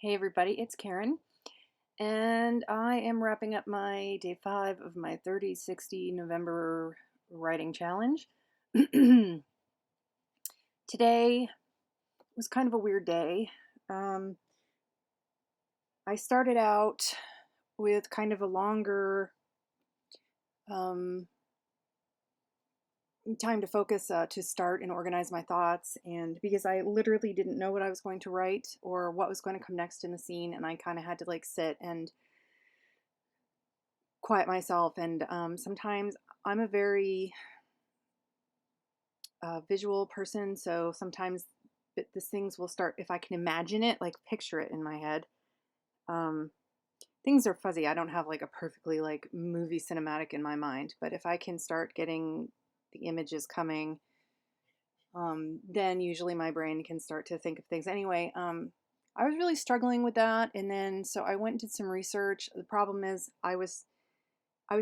Hey everybody, it's Karen, and I am wrapping up my day 5 of my 30-60 November writing challenge. Today was kind of a weird day. Um, I started out with kind of a longer um, time to focus to start and organize my thoughts, and because I literally didn't know what I was going to write or what was going to come next in the scene, and I kind of had to like sit and quiet myself. And sometimes I'm a very visual person, so sometimes these things will start, if I can imagine it, like picture it in my head. Um, Things are fuzzy. I don't have like a perfectly like movie cinematic in my mind, but if I can start getting the images coming, then usually my brain can start to think of things. Anyway, I was really struggling with that, and then so I went and did some research. The problem is I was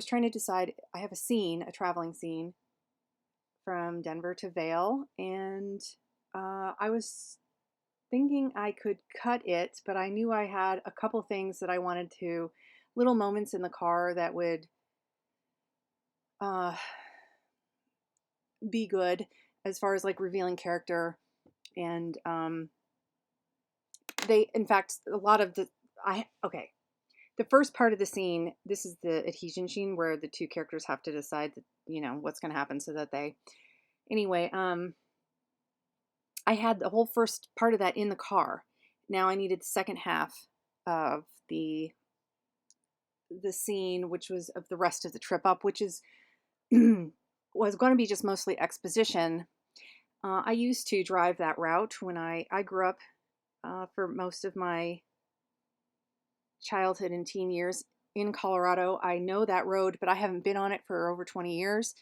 trying to decide. I have a scene, a traveling scene from Denver to Vail, and I was thinking I could cut it, but I knew I had a couple things that I wanted to, little moments in the car that would uh, be good as far as like revealing character. And in fact, a lot of okay. The first part of the scene, this is the adhesion scene where the two characters have to decide that, what's going to happen so that anyway, I had the whole first part of that in the car. Now I needed the second half of the scene, which was of the rest of the trip up, which is was going to be just mostly exposition. I used to drive that route when I grew up for most of my childhood and teen years in Colorado. I know that road, but I haven't been on it for over 20 years.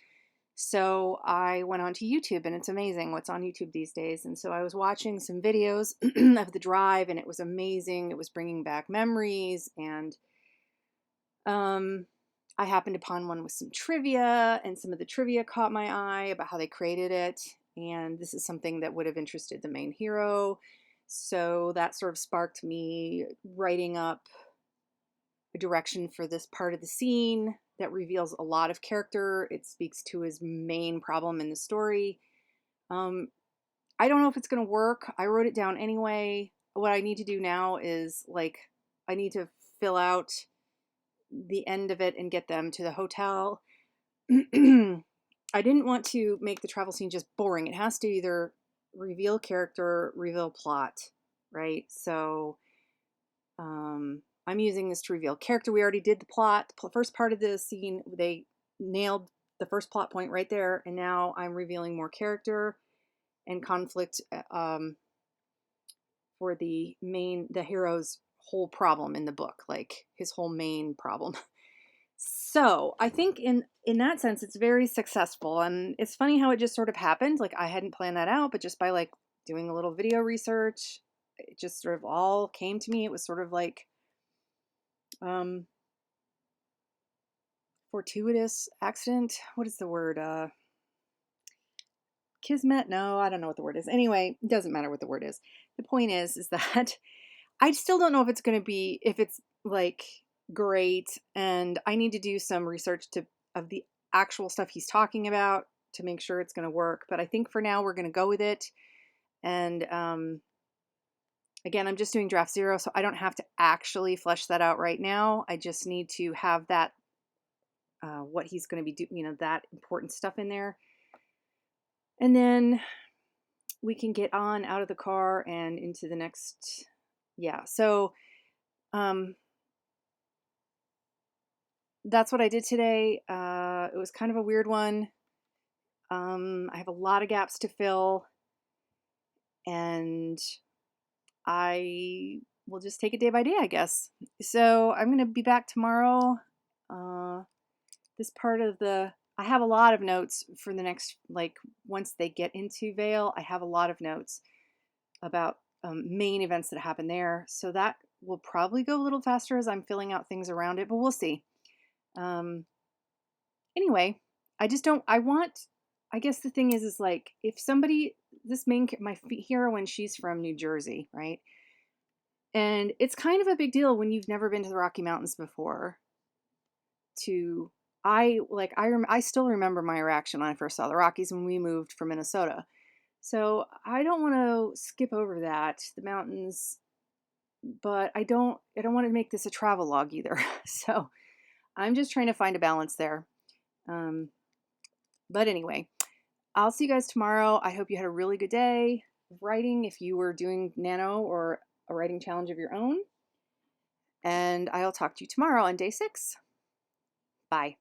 So I went onto YouTube, and it's amazing what's on YouTube these days. And so I was watching some videos of the drive, and it was amazing. It was bringing back memories, and um, I happened upon one with some trivia, and some of the trivia caught my eye about how they created it. And this is something that would have interested the main hero. So that sort of sparked me writing up a direction for this part of the scene that reveals a lot of character. It speaks to his main problem in the story. Um, I don't know if it's going to work. I wrote it down anyway. What I need to do now is like, I need to fill out the end of it and get them to the hotel. I didn't want to make the travel scene just boring. It has to either reveal character, reveal plot, right? So I'm using this to reveal character. We already did the plot. The first part of the scene, they nailed the first plot point right there, and now I'm revealing more character and conflict for the hero's whole problem in the book, like his whole main problem. So I think in that sense, it's very successful, and it's funny how it just sort of happened. Like I hadn't planned that out, but just by like doing a little video research, it just sort of all came to me. It was sort of like um fortuitous accident. What is the word? Kismet? No, I don't know what the word is. Anyway, it doesn't matter what the word is. The point is that I still don't know if it's going to be, if it's like great, and I need to do some research of the actual stuff he's talking about to make sure it's going to work. But I think for now we're going to go with it. And again, I'm just doing draft 0, so I don't have to actually flesh that out right now. I just need to have that what he's going to be doing, that important stuff in there. And then we can get on out of the car and into the next. Yeah. So that's what I did today. It was kind of a weird one. I have a lot of gaps to fill, and I will just take it day by day, I guess. So I'm going to be back tomorrow. This part of I have a lot of notes for the next, like, once they get into Vail, I have a lot of notes about main events that happen there. So that will probably go a little faster as I'm filling out things around it, but we'll see. Anyway, I guess the thing is like, if somebody, my heroine, she's from New Jersey, right? And it's kind of a big deal when you've never been to the Rocky Mountains before. To I still remember my reaction when I first saw the Rockies when we moved from Minnesota. So I don't want to skip over that, the mountains, but I don't want to make this a travel log either. So I'm just trying to find a balance there. Um, but anyway, I'll see you guys tomorrow. I hope you had a really good day writing if you were doing nano or a writing challenge of your own. And I'll talk to you tomorrow on day 6. Bye.